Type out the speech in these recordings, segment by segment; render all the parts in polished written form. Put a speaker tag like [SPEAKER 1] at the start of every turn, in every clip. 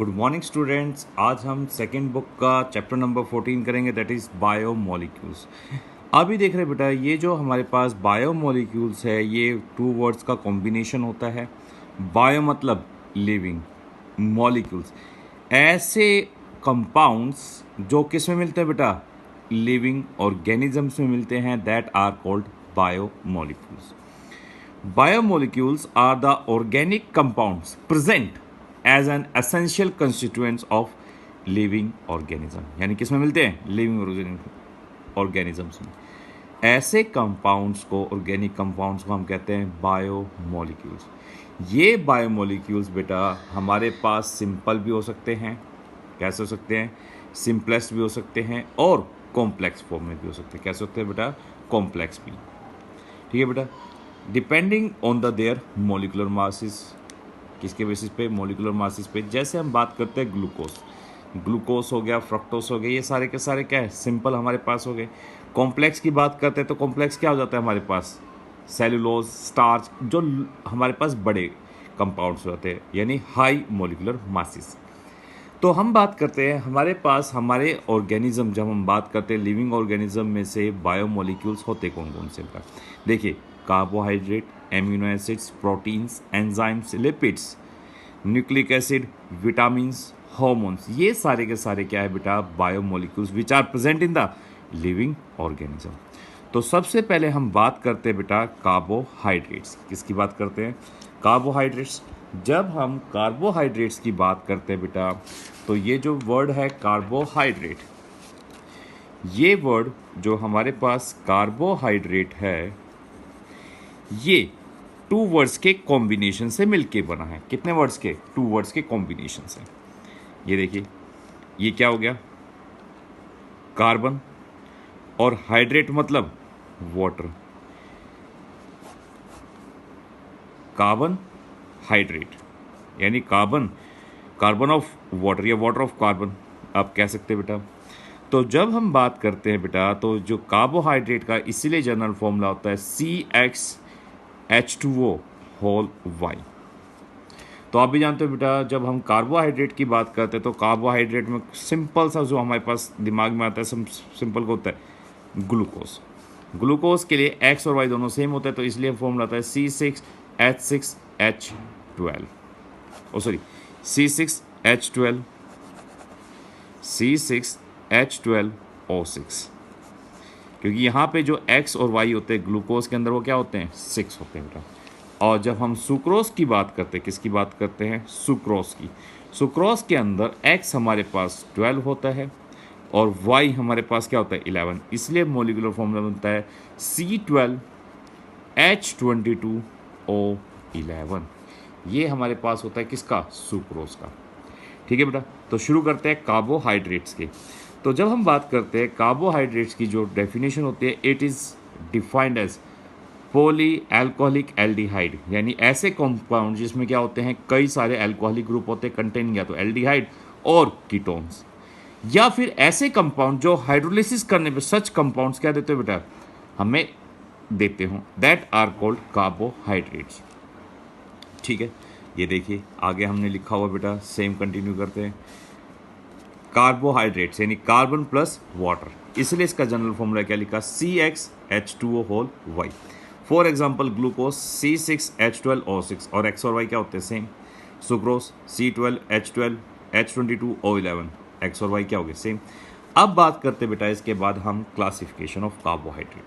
[SPEAKER 1] Good morning students. आज हम second book का चैप्टर नंबर 14 करेंगे, दैट इज़ बायोमोलिक्यूल्स। अभी देख रहे बेटा, ये जो हमारे पास बायोमोलिक्यूल्स है ये टू वर्ड्स का कॉम्बिनेशन होता है। बायो मतलब लिविंग, मॉलिक्यूल्स ऐसे कंपाउंड्स जो किस में मिलते हैं बेटा, लिविंग ऑर्गेनिजम्स में मिलते हैं, that are called biomolecules. Biomolecules are the organic compounds present as an essential constituents of living organism। यानी किस में मिलते हैं, लिविंग ऑर्गेनिजम्स में। ऐसे कंपाउंड्स को, ऑर्गेनिक कंपाउंड्स को हम कहते हैं बायोमोलिक्यूल्स। ये बायोमोलिक्यूल्स बेटा हमारे पास सिंपल भी हो सकते हैं, कैसे हो सकते हैं, सिंपलेस्ट भी हो सकते हैं और कॉम्प्लेक्स फॉर्म में भी हो सकते हैं। कैसे होते हैं बेटा, कॉम्प्लेक्स भी। ठीक है बेटा, depending on the their molecular masses. किसके बेसिस पे, मोलिकुलर मासेस पे। जैसे हम बात करते हैं ग्लूकोज हो गया, फ्रक्टोस हो गया, ये सारे के सारे क्या है, सिंपल हमारे पास हो गए। कॉम्प्लेक्स की बात करते हैं तो कॉम्प्लेक्स क्या हो जाता है हमारे पास, सेलुलोज, स्टार्च, जो हमारे पास बड़े कंपाउंड्स होते हैं, यानी हाई मोलिकुलर मासेस। तो हम बात करते हैं हमारे पास, हमारे ऑर्गेनिज्म, जब हम बात करते हैं लिविंग ऑर्गेनिज्म में से बायोमोलिक्यूल्स होते कौन कौन से बेटा। देखिए, carbohydrate, amino acids, proteins, enzymes, lipids, nucleic acid, vitamins, hormones, ये सारे के सारे क्या है बेटा, biomolecules which are present in the living organism. तो सबसे पहले हम बात करते हैं बेटा कार्बोहाइड्रेट्स। किसकी बात करते हैं, कार्बोहाइड्रेट्स। जब हम कार्बोहाइड्रेट्स की बात करते हैं बेटा, तो ये जो वर्ड है कार्बोहाइड्रेट, ये वर्ड जो हमारे पास कार्बोहाइड्रेट है, ये टू वर्ड्स के कॉम्बिनेशन से मिलके बना है। कितने वर्ड्स के, टू वर्ड्स के कॉम्बिनेशन से। ये देखिए, ये क्या हो गया, कार्बन, और हाइड्रेट मतलब वाटर। कार्बन हाइड्रेट यानी कार्बन ऑफ वाटर या वाटर ऑफ कार्बन आप कह सकते हैं बेटा। तो जब हम बात करते हैं बेटा, तो जो कार्बोहाइड्रेट का इसीलिए जनरल फॉर्मूला होता है CxH2O होल Y। तो आप भी जानते हो बेटा, जब हम कार्बोहाइड्रेट की बात करते हैं तो कार्बोहाइड्रेट में सिंपल सा जो हमारे पास दिमाग में आता है, सिंपल को होता है ग्लूकोज। ग्लूकोज के लिए X और Y दोनों सेम होते हैं, तो इसलिए फॉर्मूला आता है C6H6H12, C6H12O6, क्योंकि यहाँ पे जो X और Y होते हैं ग्लूकोज के अंदर, वो क्या होते हैं, 6 होते हैं बेटा। और जब हम सुक्रोज की बात करते हैं, किसकी बात करते हैं, सुक्रोज की। सुक्रोज के अंदर X हमारे पास 12 होता है और Y हमारे पास क्या होता है, 11। इसलिए मोलिकुलर फॉर्मूला बनता है C12H22O11। ये हमारे पास होता है किसका, सुक्रोज का। ठीक है बेटा, तो शुरू करते हैं कार्बोहाइड्रेट्स के। तो जब हम बात करते हैं कार्बोहाइड्रेट्स की, जो डेफिनेशन होती है, it is defined as poly alcoholic aldehyde, यानी ऐसे कंपाउंड जिसमें क्या होते हैं, कई सारे एल्कोहलिक ग्रुप होते हैं कंटेन, या तो एल्डिहाइड और कीटोन्स, या फिर ऐसे कंपाउंड जो हाइड्रोलिसिस करने पे सच कंपाउंड्स क्या देते हो बेटा, हमें देते हो, दैट आर कॉल्ड कार्बोहाइड्रेट्स। ठीक है, ये देखिए आगे हमने लिखा हुआ बेटा, सेम कंटिन्यू करते हैं। कार्बोहाइड्रेट्स यानी कार्बन प्लस वाटर, इसलिए इसका जनरल फॉर्मूला क्या लिखा, CxH2O whole Y। For example glucose C6H12O6, और X और Y क्या होते हैं, सेम। सुक्रोज C12H12H22O11, X और Y क्या हो गए, सेम। अब बात करते बेटा इसके बाद हम क्लासिफिकेशन ऑफ कार्बोहाइड्रेट।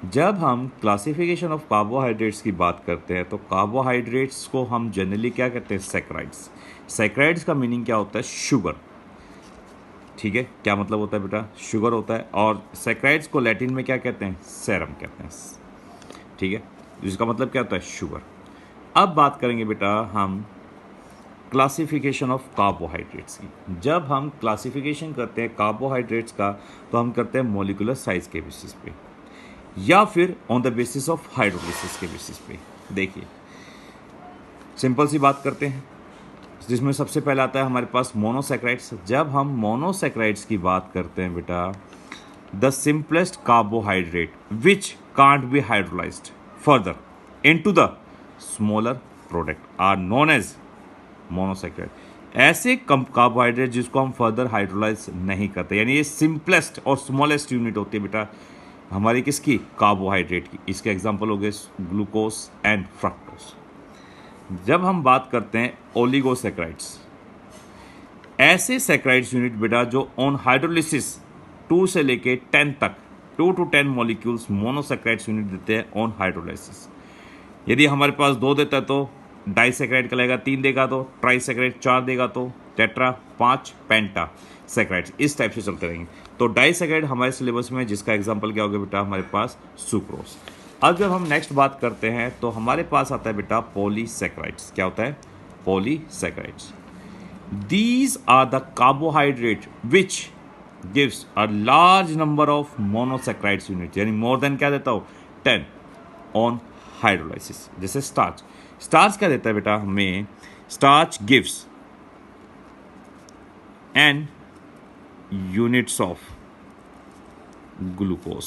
[SPEAKER 1] जब हम क्लासिफिकेशन ऑफ कार्बोहाइड्रेट्स की बात करते हैं तो कार्बोहाइड्रेट्स को हम जनरली क्या कहते हैं, सैकराइड्स। सैकराइड्स का मीनिंग क्या होता है, शुगर। ठीक है, क्या मतलब होता है बेटा, शुगर होता है। और सैकराइड्स को लैटिन में क्या कहते हैं, सेरम कहते हैं। ठीक है, जिसका मतलब क्या होता है, शुगर। अब बात करेंगे बेटा हम क्लासिफिकेशन ऑफ कार्बोहाइड्रेट्स की। जब हम क्लासिफिकेशन करते हैं कार्बोहाइड्रेट्स का, तो हम करते हैं मोलिकुलर साइज के बेसिस पे, या फिर on the basis of hydrolysis के बेसिस पे। देखिए, सिंपल सी बात करते हैं, जिसमें सबसे पहले आता है हमारे पास मोनोसैकराइड्स। जब हम मोनोसैकराइड्स की बात करते हैं बेटा, the simplest carbohydrate which can't be hydrolysed further into the smaller product are known as monosaccharide. ऐसे कम कार्बोहाइड्रेट जिसको हम फर्दर हाइड्रोलाइज नहीं करते, यानी ये सिंपलेस्ट और स्मॉलेस्ट यूनिट होती है बेटा हमारी किसकी, कार्बोहाइड्रेट की। इसके एग्जांपल हो गए ग्लूकोज एंड फ्रक्टोज। जब हम बात करते हैं ओलिगोसैकेराइड्स, ऐसे सैकेराइड्स यूनिट बेटा जो ऑन हाइड्रोलिसिस 2 से लेके 10 तक 2 to 10 मॉलिक्यूल्स मोनोसैकेराइड्स यूनिट देते हैं ऑन हाइड्रोलाइसिस। यदि हमारे पास 2 देता है तो डाइसैकेराइड कहलाएगा, 3 देगा तो ट्राइसैकेराइड, 4 देगा तो टेट्रा, 5 पेंटा सैकेराइड्स। इस टाइप से चलते रहेंगे। तो डाइसैकेराइड हमारे सिलेबस में जिसका एग्जांपल क्या होगा बेटा हमारे पास सुक्रोज। अब जब हम नेक्स्ट बात करते हैं तो हमारे पास आता है बेटा पॉलीसैकेराइड्स। क्या होता है, polysaccharides. These are the carbohydrate which gives a large number of monosaccharides units, यानी मोर देन क्या देता हो 10 ऑन हाइड्रोलाइसिस। जैसे स्टार्च, स्टार्च क्या देता है बेटा हमें, starch gives n units of glucose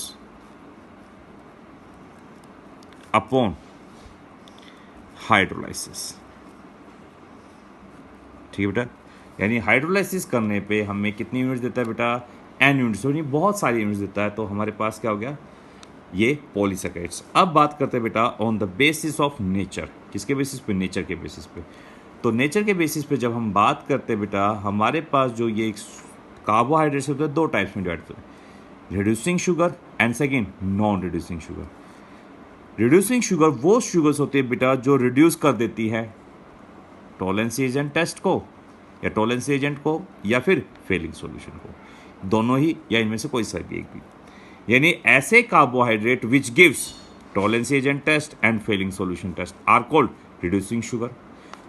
[SPEAKER 1] upon hydrolysis. ठीक है बेटा, यानी हाइड्रोलाइसिस करने पे हमें कितनी यूनिट्स देता है बेटा, n यूनिट्स, यानी बहुत सारी यूनिट्स देता है। तो हमारे पास क्या हो गया, ये पॉलीसैकेराइड्स। अब बात करते हैं बेटा on the basis of nature. किसके बेसिस पे, नेचर के बेसिस पे। तो नेचर के बेसिस पे जब हम बात करते हैं बेटा हमारे पास जो ये कार्बोहाइड्रेट्स होते हैं 2 टाइप्स में डिवाइड होते हैं, reducing sugar and second non reducing sugar. Reducing sugar वो शुगर्स होती है बेटा जो रिड्यूस कर देती है टॉलरेंस एजेंट टेस्ट को, या टॉलरेंस एजेंट को, या फिर फेलिंग सॉल्यूशन को, दोनों ही या इनमें से कोई सा भी एक भी। यानी ऐसे carbohydrate which gives tolerance agent test and Fehling solution test are called reducing sugar,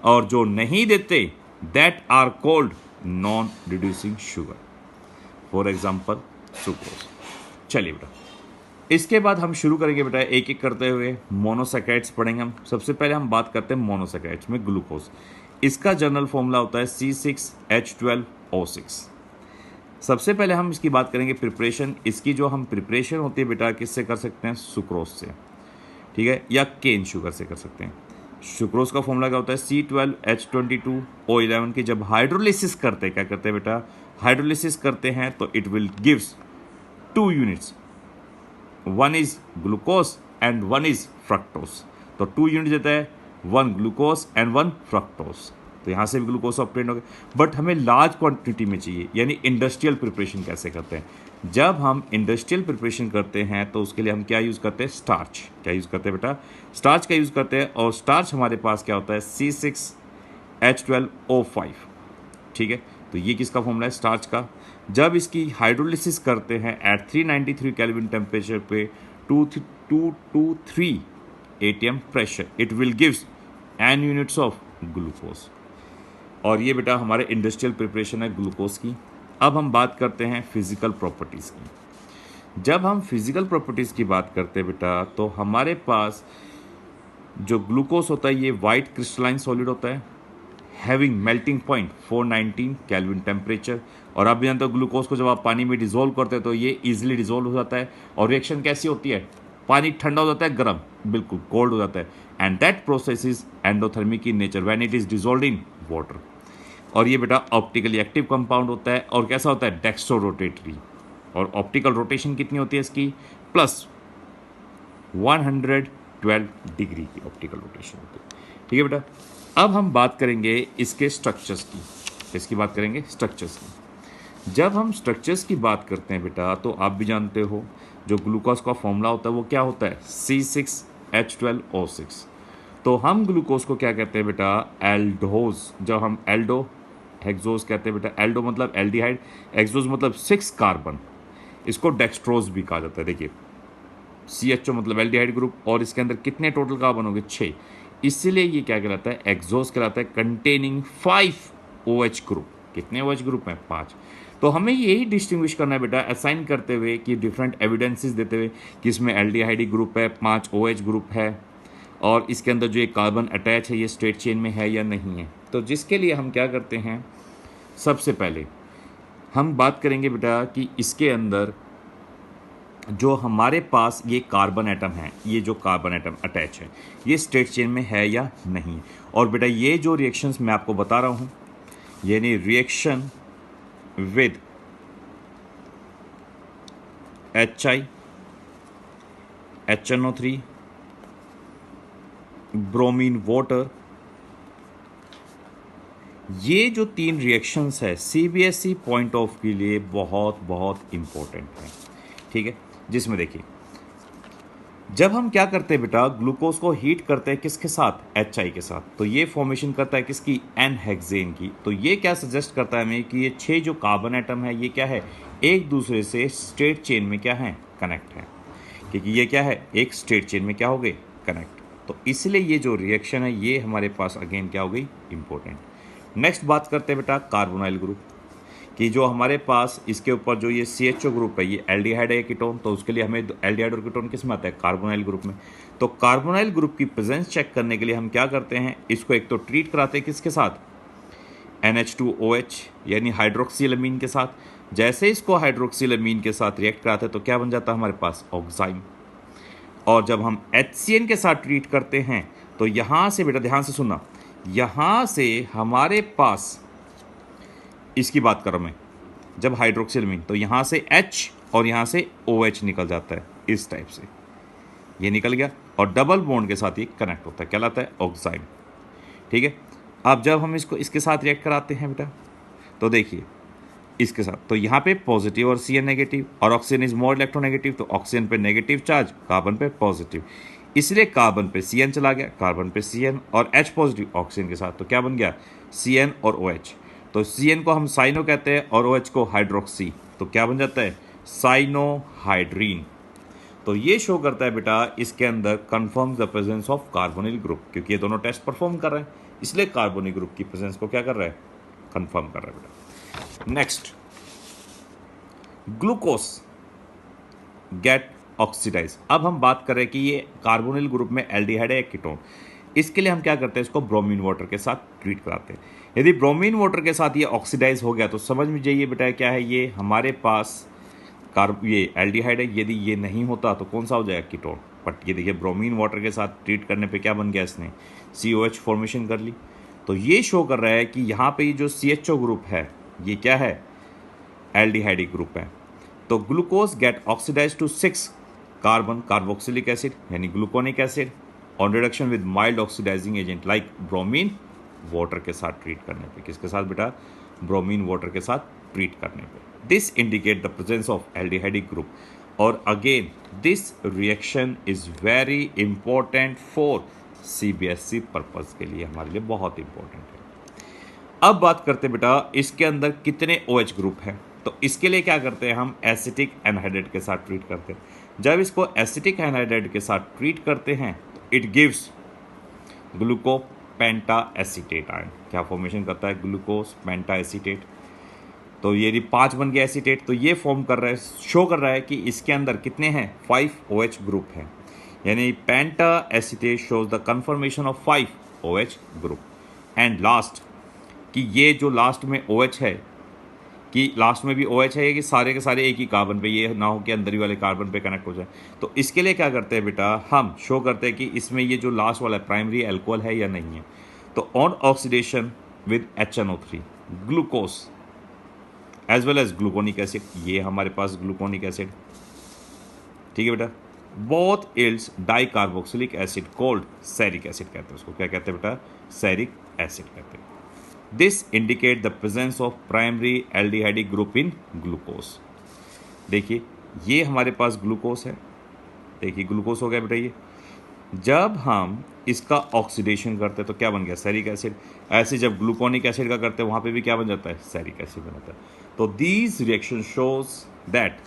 [SPEAKER 1] और जो नहीं देते that are called non reducing sugar. For example sucrose. चलिए बेटा इसके बाद हम शुरू करेंगे बेटा एक एक करते हुए मोनोसैकेराइड्स पढ़ेंगे हम। सबसे पहले हम बात करते हैं मोनोसैकेराइड्स में ग्लूकोज। इसका जनरल फॉर्मूला होता है C6H12O6। सबसे पहले हम इसकी बात करेंगे प्रिपरेशन। इसकी जो हम प्रिपरेशन होती है बेटा किससे कर सकते हैं, सुक्रोज से, ठीक है, या केन शुगर से कर सकते हैं। सुक्रोज का फॉर्मूला क्या होता है, C12H22O11 की जब हाइड्रोलिसिस करते हैं, क्या करते हैं बेटा, हाइड्रोलिसिस करते हैं तो it will gives 2 units, one is glucose and one is fructose. तो 2 यूनिट देता है, 1 ग्लूकोज एंड 1 फ्रक्टोज। तो यहाँ से भी ग्लूकोज ऑब्टेन हो गया, बट हमें लार्ज क्वांटिटी में चाहिए। यानी इंडस्ट्रियल प्रिपरेशन कैसे करते हैं, जब हम इंडस्ट्रियल प्रिपरेशन करते हैं तो उसके लिए हम क्या यूज़ करते हैं, स्टार्च। क्या यूज़ करते हैं बेटा, स्टार्च का यूज़ करते हैं। और स्टार्च हमारे पास क्या होता है, C6H12O5। ठीक है, तो ये किसका फॉर्मूला है, स्टार्च का। जब इसकी हाइड्रोलिसिस करते हैं एट 393 केल्विन टेम्परेचर पे 223 atm pressure, it will gives n units of glucose. और ये बेटा हमारे इंडस्ट्रियल प्रिपरेशन है ग्लूकोज की। अब हम बात करते हैं फिजिकल प्रॉपर्टीज़ की। जब हम फिजिकल प्रॉपर्टीज़ की बात करते हैं बेटा तो हमारे पास जो ग्लूकोज होता है ये वाइट क्रिस्टलाइन सॉलिड होता है, having melting point 419 kelvin temperature. और आप भी जानते हो ग्लूकोज को जब आप पानी में डिजोल्व करते हैं तो ये इजीली डिजोल्व हो जाता है। और रिएक्शन कैसी होती है, पानी ठंडा हो जाता है, गर्म, बिल्कुल कोल्ड हो जाता है। And that process is endothermic in nature when it is dissolved in water. और ये बेटा ऑप्टिकली एक्टिव कंपाउंड होता है। और कैसा होता है, डेक्स्ट्रो रोटेटरी। और ऑप्टिकल रोटेशन कितनी होती है इसकी, प्लस 112 डिग्री की ऑप्टिकल रोटेशन होती है। ठीक है बेटा, अब हम बात करेंगे इसके स्ट्रक्चर्स की। इसकी बात करेंगे स्ट्रक्चर्स की। जब हम स्ट्रक्चर्स की बात करते हैं बेटा तो आप भी जानते हो जो ग्लूकोज का फॉर्मूला होता है वो क्या होता है, C6H12O6। तो हम ग्लूकोज को क्या कहते हैं बेटा, एल्डोज। जब हम एल्डो हेक्सोज कहते हैं बेटा, एल्डो मतलब एल्डिहाइड, एक्सोज मतलब 6 कार्बन। इसको डेक्सट्रोज भी कहा जाता है। देखिए CHO मतलब एल्डिहाइड ग्रुप, और इसके अंदर कितने टोटल कार्बन होंगे, 6। इसीलिए ये क्या कहलाता है, एक्सोज कहलाता है, कंटेनिंग 5 OH ग्रुप। कितने OH ग्रुप हैं, 5। तो हमें यही डिस्टिंग्विश करना है बेटा असाइन करते हुए कि डिफरेंट एविडेंसेस देते हुए कि इसमें एल्डिहाइड ग्रुप है, 5 OH ग्रुप है, और इसके अंदर जो एक कार्बन अटैच है ये स्ट्रेट चेन में है या नहीं है। तो जिसके लिए हम क्या करते हैं, सबसे पहले हम बात करेंगे बेटा कि इसके अंदर जो हमारे पास ये कार्बन एटम है, ये जो कार्बन एटम अटैच है ये स्ट्रेट चेन में है या नहीं। और बेटा ये जो रिएक्शंस मैं आपको बता रहा हूँ यानी reaction with HI, HNO3, bromine water, ये जो 3 रिएक्शंस है CBSE पॉइंट ऑफ के लिए बहुत बहुत इंपॉर्टेंट है, ठीक है। जिसमें देखिए, जब हम क्या करते हैं बेटा, ग्लूकोज को हीट करते हैं किसके साथ, HI के साथ, तो ये फॉर्मेशन करता है किसकी, एन हेक्सेन की। तो ये क्या सजेस्ट करता है हमें कि ये 6 जो कार्बन एटम है ये क्या है, एक दूसरे से स्ट्रेट चेन में क्या है, कनेक्ट है, क्योंकि ये क्या है, एक स्ट्रेट चेन में क्या हो गए, कनेक्ट। तो इसलिए ये जो रिएक्शन है ये हमारे पास अगेन क्या हो गई, इंपॉर्टेंट। नेक्स्ट बात करते हैं बेटा कार्बोनाइल ग्रुप कि जो हमारे पास इसके ऊपर जो ये CHO ग्रुप है ये एल्डिहाइड है कीटोन, तो उसके लिए हमें एल्डिहाइड और कीटोन किस में आता है, कार्बोनाइल ग्रुप में। तो कार्बोनाइल ग्रुप की प्रेजेंस चेक करने के लिए हम क्या करते हैं, इसको एक तो ट्रीट कराते हैं किसके साथ, NH2OH यानी हाइड्रोक्सिलमीन के साथ। जैसे इसको हाइड्रोक्सिलमीन के साथ रिएक्ट कराते हैं तो क्या बन जाता है हमारे पास, ऑक्साइम। और जब हम HCN के साथ ट्रीट करते हैं तो यहाँ से बेटा ध्यान से सुनना, यहाँ से हमारे पास, इसकी बात कर रहा हूं मैं, जब हाइड्रोक्सिलमीन तो यहाँ से H और यहाँ से OH निकल जाता है, इस टाइप से ये निकल गया और डबल बॉन्ड के साथ ये कनेक्ट होता है, कहलाता है ऑक्साइड, ठीक है। अब जब हम इसको इसके साथ रिएक्ट कराते हैं बेटा, तो देखिए इसके साथ, तो यहाँ पे पॉजिटिव और CN नेगेटिव, और ऑक्सीजन इज मोर इलेक्ट्रोनेगेटिव, तो ऑक्सीजन पे नेगेटिव चार्ज, कार्बन पे पॉजिटिव, इसलिए कार्बन पे CN चला गया, कार्बन पे CN और H पॉजिटिव ऑक्सीजन के साथ, तो क्या बन गया, CN और OH। तो CN को हम साइनो कहते हैं और OH को हाइड्रोक्सी, तो क्या बन जाता है, साइनोहाइड्रीन। तो ये शो करता है बेटा इसके अंदर confirm the presence of carbonyl group, क्योंकि ये दोनों टेस्ट परफॉर्म कर रहे हैं, इसलिए कार्बोनिल ग्रुप की प्रेजेंस को क्या कर रहा है, कंफर्म कर रहा है बेटा। Next, glucose get oxidise. अब हम बात करें कि ये कार्बोनिल ग्रुप में एल्डिहाइड है कीटोन, इसके लिए हम क्या करते हैं, इसको ब्रोमीन वाटर के साथ ट्रीट कराते हैं। यदि ब्रोमीन वाटर के साथ ये ऑक्सीडाइज हो गया तो समझ में जाइए बेटा क्या है, ये हमारे पास ये एल्डिहाइड है। यदि ये नहीं होता तो कौन सा हो जाएगा, कीटोन। बट ये देखिए ब्रोमीन वाटर के साथ ट्रीट करने पे क्या बन गया, इसने COH फॉर्मेशन कर ली। तो ये शो कर रहा है कि यहाँ पे जो CHO ग्रुप है ये क्या है, एल्डिहाइडिक ग्रुप है। तो glucose get oxidise to 6 carbon carboxylic acid यानी gluconic acid on reduction with mild oxidising agent like bromine water के साथ ट्रीट करने पे। किसके साथ बेटा, ब्रोमीन वाटर के साथ ट्रीट करने पे। This indicate the presence of aldehydic group, और again this reaction is very important for CBSE purpose के लिए, हमारे लिए बहुत इंपॉर्टेंट है। अब बात करते हैं बेटा इसके अंदर कितने OH ग्रुप हैं। तो इसके लिए क्या करते हैं हम, एसिटिक एनहाइड्राइड के साथ ट्रीट करते हैं। जब इसको एसिटिक एनहाइड्राइड के साथ ट्रीट करते हैं तो it gives ग्लूको penta acetate ion. क्या फॉर्मेशन करता है, ग्लूकोस पेंटा एसीटेट। तो ये 5 बन गया एसीटेट, तो ये फॉर्म कर रहा है, शो कर रहा है कि इसके अंदर कितने हैं, 5 OH ग्रुप हैं, यानी penta acetate shows the confirmation of 5 OH group. And last, कि ये जो लास्ट में OH है, कि लास्ट में भी OH है कि सारे के सारे एक ही कार्बन पे, ये ना हो कि अंदर ही वाले कार्बन पे कनेक्ट हो जाए। तो इसके लिए क्या करते हैं बेटा, हम शो करते हैं कि इसमें ये जो लास्ट वाला प्राइमरी अल्कोहल है या नहीं है। तो on oxidation with HNO3 glucose as well as gluconic acid, ये हमारे पास ग्लूकोनिक एसिड, ठीक है बेटा। Both yields di carboxylic acid called saccharic acid कहते हैं उसको, क्या कहते हैं बेटा, सैरिक एसिड कहते हैं। This indicate the presence of primary aldehydic group in glucose. देखिए ये हमारे पास ग्लूकोज है, देखिए ग्लूकोज हो गया बेटा ये। जब हम इसका ऑक्सीडेशन करते हैं तो क्या बन गया, सैरिक एसिड। ऐसे जब ग्लूकोनिक एसिड का करते हैं वहाँ पे भी क्या बन जाता है, सैरिक एसिड बन जाता है। तो दीज रिएक्शन शोज दैट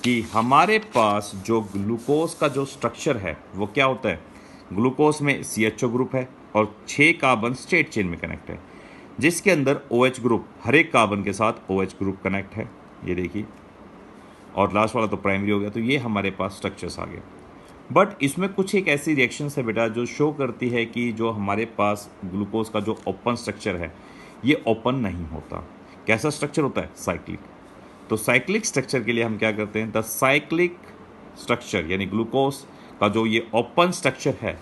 [SPEAKER 1] कि हमारे पास जो ग्लूकोज का जो स्ट्रक्चर है वो क्या होता है, ग्लूकोज में CHO ग्रुप है और 6 कार्बन स्ट्रेट चेन में कनेक्ट है, जिसके अंदर OH ग्रुप हर एक कार्बन के साथ OH ग्रुप कनेक्ट है, ये देखिए। और लास्ट वाला तो प्राइमरी हो गया, तो ये हमारे पास स्ट्रक्चर्स आ गए। बट इसमें कुछ एक ऐसी रिएक्शंस है बेटा जो शो करती है कि जो हमारे पास ग्लूकोज का जो ओपन स्ट्रक्चर है ये ओपन नहीं होता। कैसा स्ट्रक्चर होता है, साइक्लिक। तो साइक्लिक स्ट्रक्चर के लिए हम क्या करते हैं, द साइक्लिक स्ट्रक्चर यानी ग्लूकोज का जो ये ओपन स्ट्रक्चर है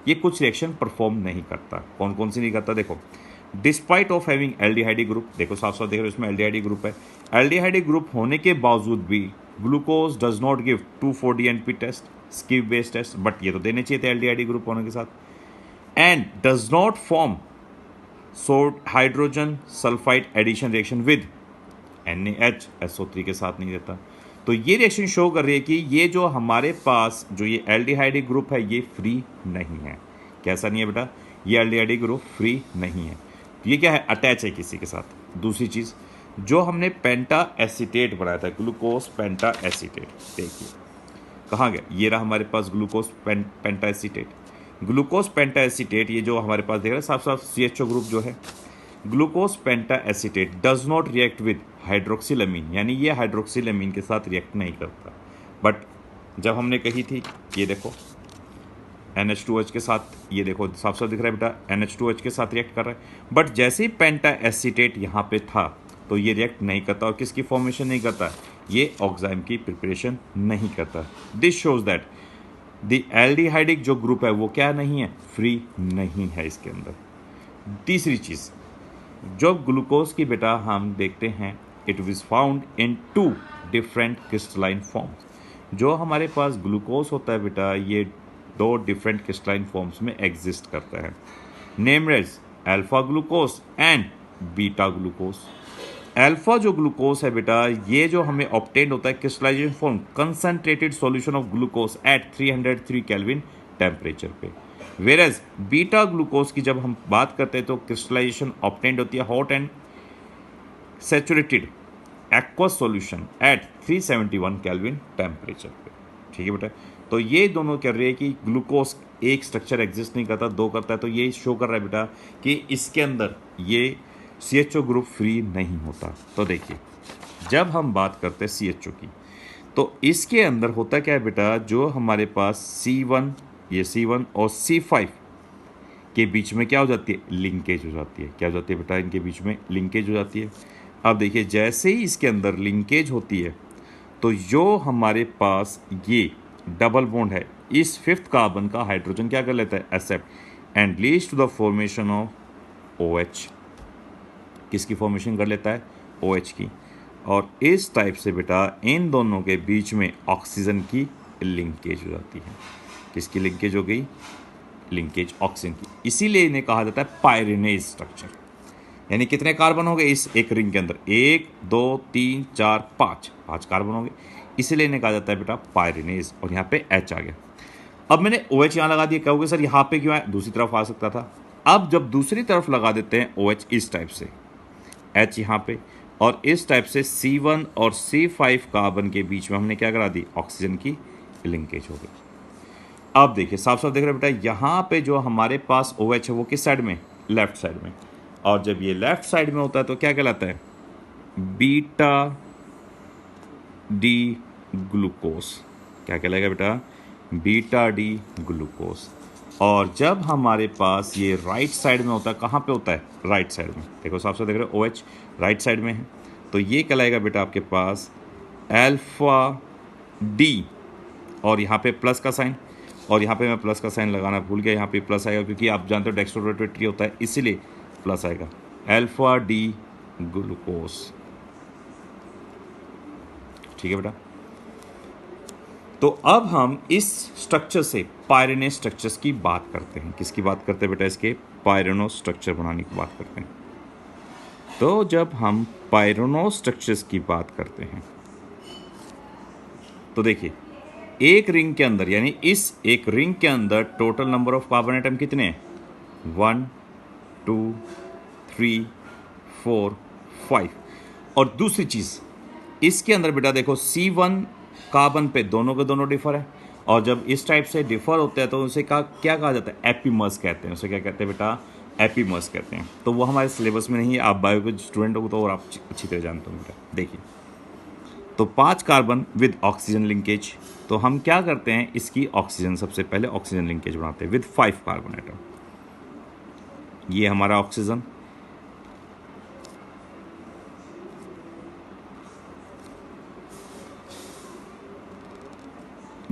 [SPEAKER 1] ये कुछ रिएक्शन परफॉर्म नहीं करता। कौन कौन सी नहीं करता, देखो despite of having aldehyde group, देखो साफ साफ देख रहे हो इसमें एल्डिहाइड ग्रुप है, एल्डिहाइड ग्रुप होने के बावजूद भी glucose does not give 2,4 DNP test, Schiff based test, but ये तो देने चाहिए थे एल्डिहाइड ग्रुप होने के साथ, and does not form sod hydrogen sulphide addition reaction with NaH, SO3 के साथ नहीं देता। तो ये रिएक्शन शो कर रही है कि ये जो हमारे पास जो ये एल्डिहाइड ग्रुप है ये फ्री नहीं है। कैसा नहीं है बेटा, ये एल्डिहाइड ग्रुप फ्री नहीं है, ये क्या है, अटैच है किसी के साथ। दूसरी चीज़ जो हमने पेंटा एसीटेट बनाया था, ग्लूकोज पेंटा एसीटेट, देखिए कहाँ गया, ये रहा हमारे पास glucose penta acetate. Glucose penta acetate ये जो हमारे पास देख रहे हैं साफ साफ CHO ग्रुप जो है, glucose penta acetate does not react with hydroxylamine, यानी ये हाइड्रोक्सिलमीन के साथ रिएक्ट नहीं करता। बट जब हमने कही थी, ये देखो NH2H के साथ, ये देखो साफ साफ दिख रहा है बेटा NH2H के साथ रिएक्ट कर रहा है, बट जैसे ही पेंटा एसीटेट यहाँ पे था तो ये रिएक्ट नहीं करता, और किसकी फॉर्मेशन नहीं करता, ये ऑक्साइम की प्रिपरेशन नहीं करता। This shows that the aldehydic जो ग्रुप है वो क्या नहीं है, फ्री नहीं है इसके अंदर। तीसरी चीज़, जो ग्लूकोज की बेटा हम देखते हैं, it was found in 2 different crystalline forms. जो हमारे पास ग्लूकोज होता है बेटा ये 2 डिफरेंट क्रिस्टलाइन फॉर्म्स में एग्जिस्ट करता है, named as alpha glucose and beta glucose. Alpha जो ग्लूकोज है बेटा ये जो हमें ऑब्टेन्ड होता है crystallisation form concentrated solution of glucose at 303 kelvin temperature पे, वेरएज बीटा ग्लूकोज की जब हम बात करते हैं तो क्रिस्टलाइजेशन ऑब्टेन्ड होती है hot and saturated aqueous solution at 371 kelvin temperature पे। ठीक है बेटा, तो ये दोनों कह रहे हैं कि ग्लूकोज एक स्ट्रक्चर एग्जिस्ट नहीं करता, 2 करता है, तो ये शो कर रहा है बेटा कि इसके अंदर ये CHO ग्रुप फ्री नहीं होता। तो देखिए जब हम बात करते हैं CHO की, तो इसके अंदर होता क्या है बेटा, जो हमारे पास C1, ये C1 और C5 के बीच में क्या हो जाती है, लिंकेज हो जाती है। क्या हो जाती है बेटा, इनके बीच में लिंकेज हो जाती है। अब देखिए जैसे ही इसके अंदर लिंकेज होती है तो जो हमारे पास ये डबल बॉन्ड है, इस 5th कार्बन का हाइड्रोजन क्या कर लेता है, accept, and leads to the formation of OH। किसकी फॉर्मेशन कर लेता है, OH की। और इस टाइप से बेटा इन दोनों के बीच में ऑक्सीजन की लिंकेज हो जाती है। किसकी लिंकेज हो गई, लिंकेज ऑक्सीजन की। इसीलिए इन्हें कहा जाता है पायरिनेज स्ट्रक्चर। यानी कितने कार्बन हो गए इस एक रिंग के अंदर, 1 2 3 4 5 कार्बन हो गए, इसीलिए इन्हें कहा जाता है बेटा पायरिनेज। और यहाँ पे H आ गया। अब मैंने OH यहाँ लगा दिया, कहोगे सर यहाँ पे क्यों आया, दूसरी तरफ आ सकता था। अब जब दूसरी तरफ लगा देते हैं OH इस टाइप से, H यहाँ पे, और इस टाइप से C1 और C5 कार्बन के बीच में हमने क्या करा दी, ऑक्सीजन की लिंकेज हो गई। अब देखिए साफ साफ देख रहे हैं बेटा, यहाँ पे जो हमारे पास OH है वो किस साइड में, लेफ्ट साइड में, और जब ये लेफ्ट साइड में होता है तो क्या कहलाता है, बीटा डी ग्लूकोज। क्या कहलाएगा बेटा, बीटा डी ग्लूकोज। और जब हमारे पास ये राइट साइड में होता है, कहाँ पे होता है, राइट साइड में, देखो साफ साफ देख रहे हो OH राइट साइड में है, तो ये कहलाएगा बेटा आपके पास अल्फा डी, और यहाँ पे प्लस का साइन, और यहाँ पे मैं प्लस का साइन लगाना भूल गया, यहाँ पे प्लस आएगा क्योंकि आप जानते हो डेक्स्ट्रोरोटेटरी होता है, इसीलिए प्लस आएगा, अल्फा डी ग्लूकोज। ठीक है बेटा, तो अब हम इस स्ट्रक्चर से पायरेनो स्ट्रक्चर्स की बात करते हैं। किसकी बात करते हैं बेटा, इसके पायरेनो स्ट्रक्चर बनाने की बात करते हैं। तो जब हम पायरेनो स्ट्रक्चर्स की बात करते हैं तो देखिए एक रिंग के अंदर, यानी इस एक रिंग के अंदर total number of carbon atom कितने हैं, 1 2 3 4 5। और दूसरी चीज़ इसके अंदर बेटा देखो C1 कार्बन पे दोनों के दोनों डिफर है, और जब इस टाइप से डिफर होते हैं तो उसे क्या कहा जाता है, एपीमर्स कहते हैं। उसे क्या कहते हैं बेटा, एपीमर्स कहते हैं। तो वो हमारे सिलेबस में नहीं है, आप बायो के स्टूडेंट हो तो और आप अच्छी तरह जानते हो बेटा। देखिए तो 5 कार्बन विद ऑक्सीजन लिंकेज, तो हम क्या करते हैं, इसकी ऑक्सीजन सबसे पहले ऑक्सीजन लिंकेज बनाते हैं विद 5 कार्बन एटम। ये हमारा ऑक्सीजन,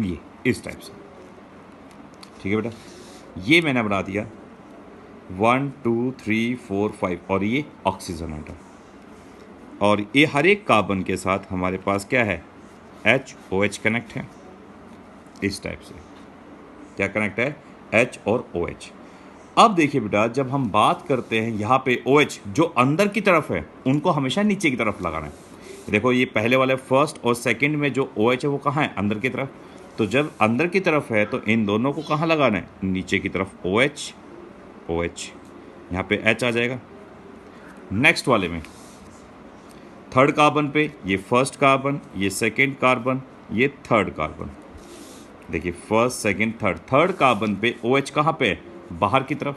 [SPEAKER 1] ये इस टाइप से। ठीक है बेटा, ये मैंने बना दिया 1 2 3 4 5 और ये ऑक्सीजन एटम। और ये हर एक कार्बन के साथ हमारे पास क्या है, OH कनेक्ट है। इस टाइप से क्या कनेक्ट है, H और OH। अब देखिए बेटा, जब हम बात करते हैं यहाँ पे OH जो अंदर की तरफ है उनको हमेशा नीचे की तरफ लगाना है। देखो ये पहले वाले फर्स्ट और सेकंड में जो OH है वो कहाँ है, अंदर की तरफ। तो जब अंदर की तरफ है तो इन दोनों को कहाँ लगाना है, नीचे की तरफ। OH यहाँ पे H आ जाएगा। नेक्स्ट वाले में थर्ड कार्बन पे ये फर्स्ट कार्बन, ये सेकेंड कार्बन, ये थर्ड कार्बन। देखिए फर्स्ट सेकेंड थर्ड कार्बन पे OH कहाँ पे है, बाहर की तरफ।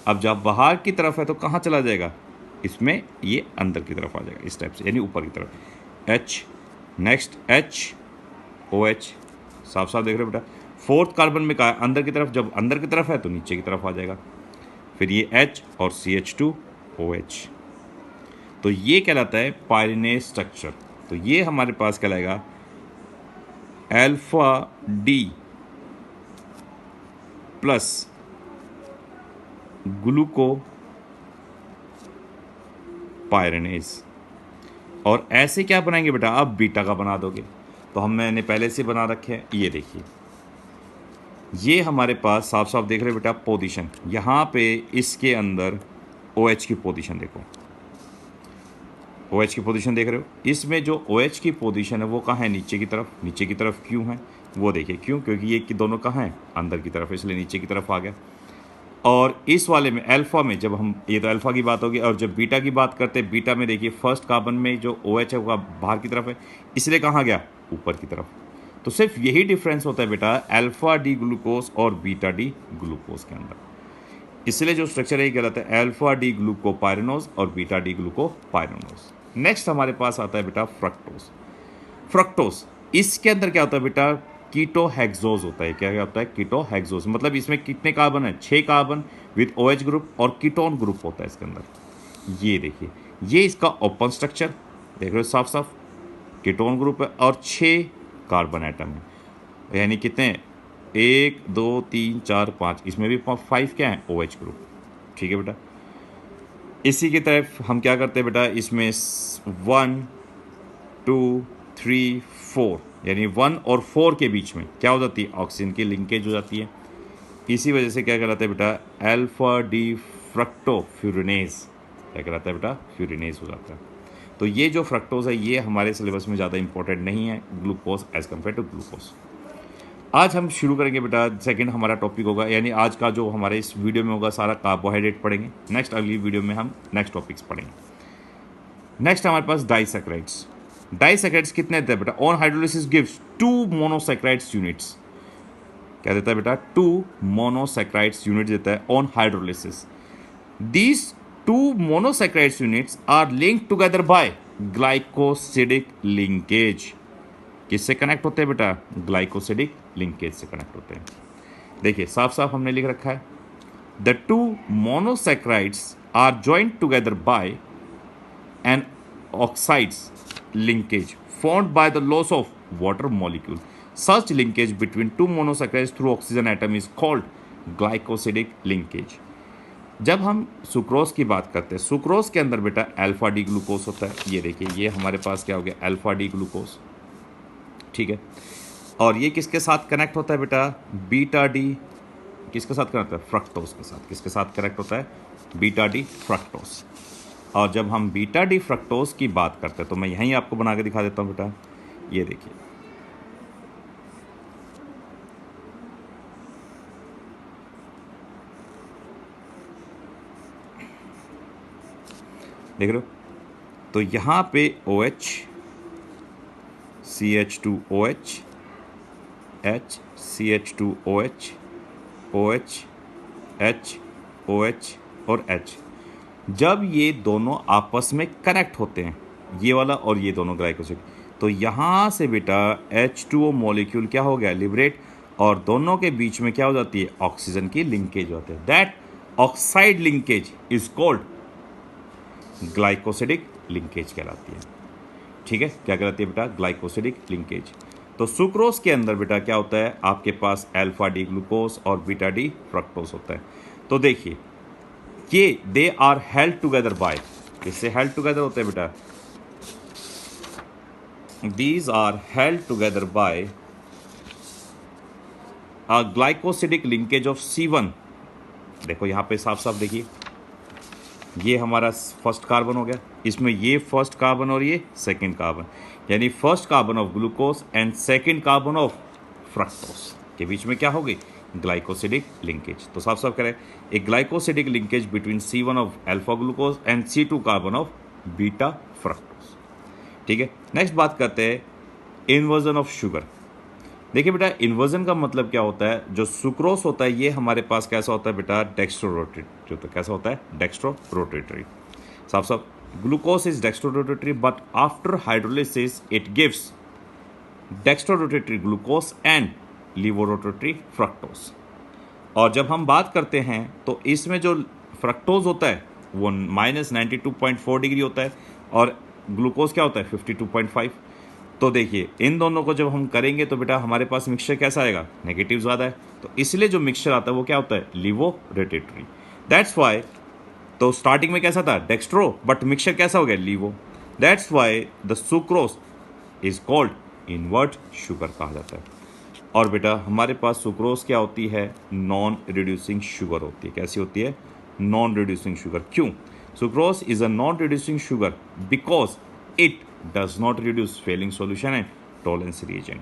[SPEAKER 1] अब जब बाहर की तरफ है तो कहाँ चला जाएगा, इसमें ये अंदर की तरफ आ जाएगा इस टाइप से, यानी ऊपर की तरफ। H नेक्स्ट H OH, साफ साफ देख रहे हो बेटा। फोर्थ कार्बन में कहा है अंदर की तरफ, जब अंदर की तरफ है तो नीचे की तरफ आ जाएगा। फिर ये H और CH2OH। तो ये कहलाता है पायरिनेज स्ट्रक्चर। तो ये हमारे पास कहलाएगा अल्फा डी प्लस ग्लूको पायरिनेज। और ऐसे क्या बनाएंगे बेटा, अब बीटा का बना दोगे। तो मैंने पहले से बना रखे हैं, ये देखिए ये हमारे पास साफ साफ देख रहे हो बेटा पोजीशन। यहाँ पे इसके अंदर OH की पोजीशन देखो, OH की पोजीशन देख रहे हो। इसमें जो OH की पोजीशन है वो कहाँ है, नीचे की तरफ। नीचे की तरफ क्यों है, वो देखिए क्यों, क्योंकि ये कि दोनों कहाँ हैं, अंदर की तरफ, इसलिए नीचे की तरफ आ गया। और इस वाले में अल्फा में जब हम, ये तो अल्फा की बात होगी, और जब बीटा की बात करते हैं, बीटा में देखिए फर्स्ट कार्बन में जो OH है वो बाहर की तरफ है, इसलिए कहाँ गया, ऊपर की तरफ। तो सिर्फ यही डिफरेंस होता है बेटा अल्फा डी ग्लूकोज और बीटा डी ग्लूकोज के अंदर। इसलिए जो स्ट्रक्चर है ये कहलाता है अल्फा डी ग्लूकोपायरेनोज और बीटा डी ग्लूकोपायरेनोज। नेक्स्ट हमारे पास आता है बेटा फ्रक्टोज। इसके अंदर क्या होता है बेटा, कीटोहेक्सोज होता है। क्या होता है, कीटोहेक्सोज। मतलब इसमें कितने कार्बन है, 6 कार्बन विद OH ग्रुप और कीटोन ग्रुप होता है इसके अंदर। ये देखिए ये इसका ओपन स्ट्रक्चर देख रहे हो साफ साफ, कीटोन ग्रुप है और 6 कार्बन एटम है, यानी कितने, 1 2 3 4 5, इसमें भी 5 क्या है, OH ग्रुप। ठीक है बेटा। इसी की तरफ हम क्या करते हैं बेटा, इसमें 1 2 3 4, यानी 1 और 4 के बीच में क्या हो जाती है, ऑक्सीजन की लिंकेज हो जाती है। इसी वजह से क्या कहलाता है बेटा, अल्फा डी फ्रक्टोफ्यूरिनेज। क्या कहलाता है बेटा, फ्यूरिनेज हो जाता है। तो ये जो फ्रक्टोज है ये हमारे सिलेबस में ज़्यादा इंपॉर्टेंट नहीं है glucose as compare to glucose. आज हम शुरू करेंगे बेटा, सेकंड हमारा टॉपिक होगा, यानी आज का जो हमारे इस वीडियो में होगा सारा कार्बोहाइड्रेट पढ़ेंगे। नेक्स्ट अगली वीडियो में हम नेक्स्ट टॉपिक्स पढ़ेंगे। नेक्स्ट हमारे पास डाइसैकेराइड्स। डाइसैकेराइड्स कितने देते हैं बेटा, on hydrolysis gives 2 monosaccharides units. क्या देता है बेटा, 2 मोनोसैकेराइड्स यूनिट देता है on hydrolysis. These 2 monosaccharides units are linked together by glycosidic linkage. किससे कनेक्ट होते हैं बेटा, ग्लाइकोसिडिक लिंकेज से कनेक्ट होते हैं। देखिए साफ साफ हमने लिख रखा है, the 2 monosaccharides are joined together by an oxides linkage formed by the loss of water molecule. Such linkage between 2 monosaccharides through oxygen atom is called glycosidic linkage. जब हम सुक्रोज की बात करते हैं, सुक्रोज के अंदर बेटा अल्फा डी ग्लूकोज होता है। ये देखिए ये हमारे पास क्या हो गया, अल्फा डी ग्लूकोज। ठीक है, और ये किसके साथ कनेक्ट होता है बेटा, बीटा डी किसके साथ कनेक्ट होता है, फ्रक्टोज के साथ। किसके साथ कनेक्ट होता है, बीटा डी फ्रक्टोज। और जब हम बीटा डी फ्रक्टोज की बात करते हैं तो मैं यहीं आपको बना के दिखा देता हूँ बेटा, ये देखिए देख रहे हो। तो यहाँ पे OH CH2OH H CH2OH OH H OH और H, जब ये दोनों आपस में कनेक्ट होते हैं, ये वाला और ये दोनों ग्लाइकोसिड, तो यहाँ से बेटा H2O मॉलिक्यूल क्या हो गया, लिबरेट, और दोनों के बीच में क्या हो जाती है, ऑक्सीजन की लिंकेज होती है। That oxide linkage is called glycosidic linkage कहलाती है। ठीक है, क्या कहलाती है बेटा, ग्लाइकोसिडिक लिंकेज। तो सुक्रोज के अंदर बेटा क्या होता है, आपके पास अल्फा डी ग्लूकोज और बीटा डी फ्रक्टोज होता है। तो देखिए ये they are held together by, किससे हेल्ड टुगेदर होते हैं बेटा? These are held together by a glycosidic linkage of C1। देखो यहाँ पे साफ साफ देखिए, ये हमारा फर्स्ट कार्बन हो गया, इसमें ये फर्स्ट कार्बन और ये सेकंड कार्बन, यानी first carbon of glucose and second carbon of fructose के बीच में क्या होगी? Glycosidic linkage. तो साफ साफ करें, एक glycosidic linkage between C1 of alpha glucose and C2 carbon of beta fructose. ठीक है, नेक्स्ट बात करते हैं इन्वर्जन ऑफ शुगर। देखिए बेटा, इन्वर्जन का मतलब क्या होता है? जो सुक्रोस होता है ये हमारे पास कैसा होता है बेटा? Dextro rotatory. तो कैसा होता है? Dextro rotatory. साफ साफ, glucose is dextro rotatory but after hydrolysis it gives dextro rotatory glucose and laevo rotatory fructose. और जब हम बात करते हैं तो इसमें जो फ्रक्टोज होता है वो -92.4 डिग्री होता है और ग्लूकोज क्या होता है? 52.5। तो देखिए, इन दोनों को जब हम करेंगे तो बेटा हमारे पास मिक्सचर कैसा आएगा? नेगेटिव ज़्यादा है, तो इसलिए जो मिक्सचर आता है वो क्या होता है? Levorotatory. दैट्स वाई, तो स्टार्टिंग में कैसा था? डेक्स्ट्रो, बट मिक्सचर कैसा हो गया? Levo. That's why the sucrose is called invert sugar कहा जाता है। और बेटा हमारे पास सुक्रोज क्या होती है? नॉन रिड्यूसिंग शुगर होती है। कैसी होती है? Non reducing sugar. क्यों? Sucrose is a non reducing sugar because it does not reduce Fehling solution and Tollens reagent.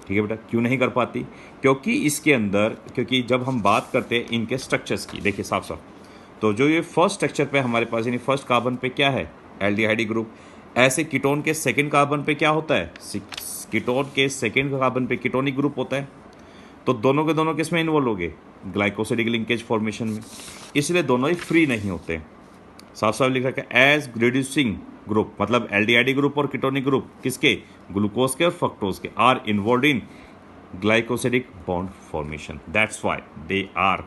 [SPEAKER 1] ठीक है बेटा, क्यों नहीं कर पाती? क्योंकि इसके अंदर, क्योंकि जब हम बात करते हैं इनके स्ट्रक्चर्स की, देखिए साफ साफ, तो जो ये फर्स्ट स्ट्रक्चर पे हमारे पास यानी फर्स्ट कार्बन पे क्या है? Aldehyde group. ऐसे कीटोन के सेकेंड कार्बन पे क्या होता है? कीटोन के सेकेंड कार्बन पे कीटोनिक ग्रुप होता है। तो दोनों के दोनों किस में इन्वॉल्व हो गए? ग्लाइकोसिडिक लिंकेज फॉर्मेशन में, इसलिए दोनों ही फ्री नहीं होते। साफ साफ लिख रखा है एज रिड्यूसिंग ग्रुप, मतलब एल्डिहाइड ग्रुप और कीटोनिक ग्रुप किसके? ग्लूकोज के और फ्रक्टोज के are involve in glycosidic bond formation. That's why they are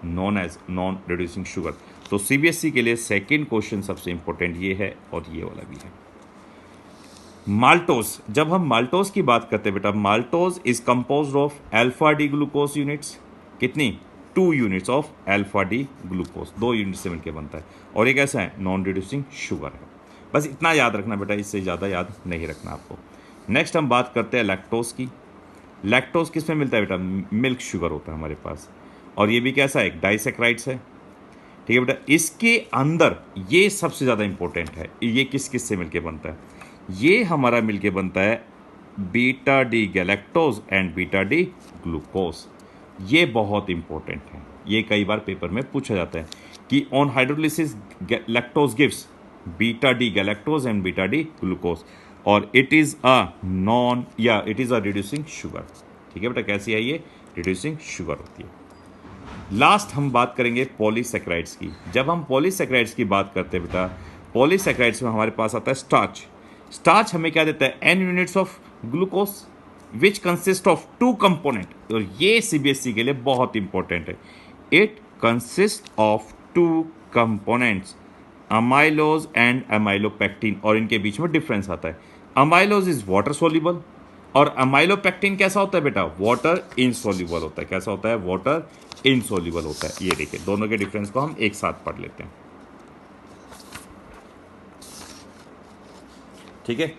[SPEAKER 1] known as non reducing sugar. तो सीबीएसई के लिए सेकंड क्वेश्चन सबसे इंपॉर्टेंट ये है और ये वाला भी है। माल्टोज, जब हम माल्टोज की बात करते हैं बेटा, maltose is composed of alpha D glucose units. कितनी? 2 units of alpha D glucose, 2 unit से मिलकर बनता है और ये कैसा है? नॉन रिड्यूसिंग शुगर है। बस इतना याद रखना बेटा, इससे ज़्यादा याद नहीं रखना आपको। नेक्स्ट हम बात करते हैं लैक्टोज की। लैक्टोज किस में मिलता है बेटा? मिल्क शुगर होता है हमारे पास और ये भी कैसा है? एक डाइसेक्राइड्स है। ठीक है बेटा, इसके अंदर ये सबसे ज़्यादा इंपॉर्टेंट है। ये किस किस से मिलके बनता है? ये हमारा मिलके बनता है beta D galactose and beta D glucose. ये बहुत इंपॉर्टेंट है, ये कई बार पेपर में पूछा जाता है कि on hydrolysis lactose gives beta D galactose and beta D glucose और इट इज़ अ नॉन या it is a reducing sugar. ठीक है बेटा, कैसी है ये? रिड्यूसिंग शुगर होती है। लास्ट हम बात करेंगे पॉलीसेक्राइड्स की। जब हम पॉलीसेक्राइड्स की बात करते हैं बेटा, पॉलीसेक्राइड्स में हमारे पास आता है स्टार्च। स्टार्च हमें क्या देता है? n units of glucose which consist of 2 component. और ये सीबीएसई के लिए बहुत इंपॉर्टेंट है। It consist of 2 components, amylose and amylopectin, और इनके बीच में डिफरेंस आता है। अमाइलोज इज वाटर सोल्यूबल और अमाइलोपेक्टिन कैसा होता है बेटा? वाटर इनसोल्यूबल होता है। कैसा होता है? वाटर इनसोल्यूबल होता है। ये देखिए, दोनों के डिफरेंस को हम एक साथ पढ़ लेते हैं। ठीक है,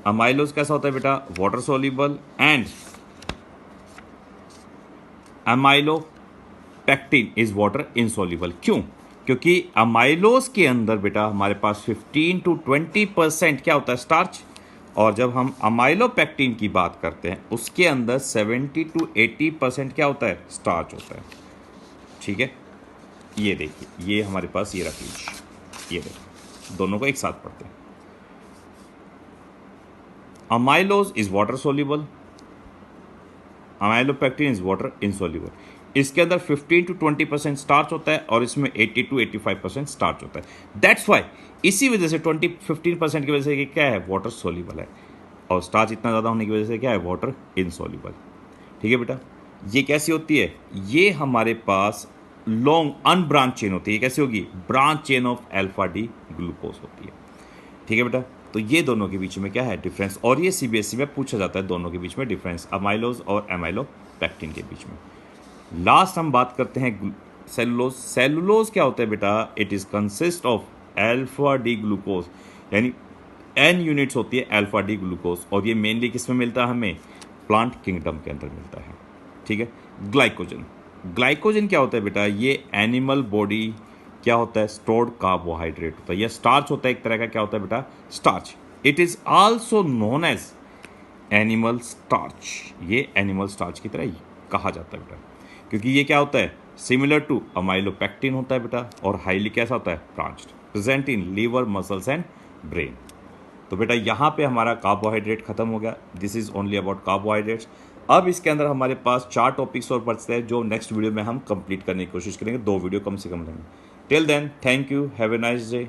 [SPEAKER 1] अमाइलोज कैसा होता है बेटा? Water soluble and amylopectin is water insoluble. क्यों? क्योंकि अमाइलोज के अंदर बेटा हमारे पास 15 to 20% क्या होता है? स्टार्च। और जब हम अमाइलोपेक्टिन की बात करते हैं उसके अंदर 70 to 80% क्या होता है? स्टार्च होता है। ठीक है, ये देखिए, ये हमारे पास ये रख लीजिए, ये देखिए, दोनों को एक साथ पढ़ते हैं। Amylose is water soluble, amylopectin is water insoluble. इसके अंदर 15 to 20% स्टार्च होता है और इसमें 80 to 85% स्टार्च होता है। दैट्स वाई इसी वजह से 15% की वजह से क्या है? वाटर सोल्यूबल है और स्टार्च इतना ज़्यादा होने की वजह से क्या है? Water insoluble. ठीक है बेटा, ये कैसी होती है? ये हमारे पास लॉन्ग अनब्रांच चेन होती है। कैसी होगी? Branch chain of alpha D glucose होती है। ठीक है बेटा, तो ये दोनों के बीच में क्या है? डिफरेंस। और ये सीबीएसई में पूछा जाता है दोनों के बीच में डिफरेंस, अमाइलोज और अमाइलोपेक्टिन के बीच में। लास्ट हम बात करते हैं सेलुलोज, सेलुलोज क्या होता है बेटा, it is consist of alpha D glucose, यानी एन यूनिट्स होती है अल्फा डी ग्लूकोज, और ये मेनली किस में मिलता है हमें, प्लांट किंगडम के अंदर मिलता है। ठीक है। ग्लाइकोजन, ग्लाइकोजन क्या होता है बेटा, ये एनिमल बॉडी क्या होता है, स्टोर्ड कार्बोहाइड्रेट होता है, या स्टार्च होता है एक तरह का, क्या होता है बेटा, starch. It is also known as animal starch, ये एनिमल स्टार्च की तरह ही कहा जाता है बेटा, क्योंकि ये क्या होता है, सिमिलर टू अमाइलोपेक्टिन होता है बेटा, और हाईली कैसा होता है, branched, present in liver, muscles and brain. तो बेटा यहाँ पे हमारा कार्बोहाइड्रेट खत्म हो गया, this is only about carbohydrates. अब इसके अंदर हमारे पास 4 टॉपिक्स और बचते हैं, जो नेक्स्ट वीडियो में हम कंप्लीट करने की कोशिश करेंगे, 2 वीडियो कम से कम लेंगे। Till then, thank you, have a nice day.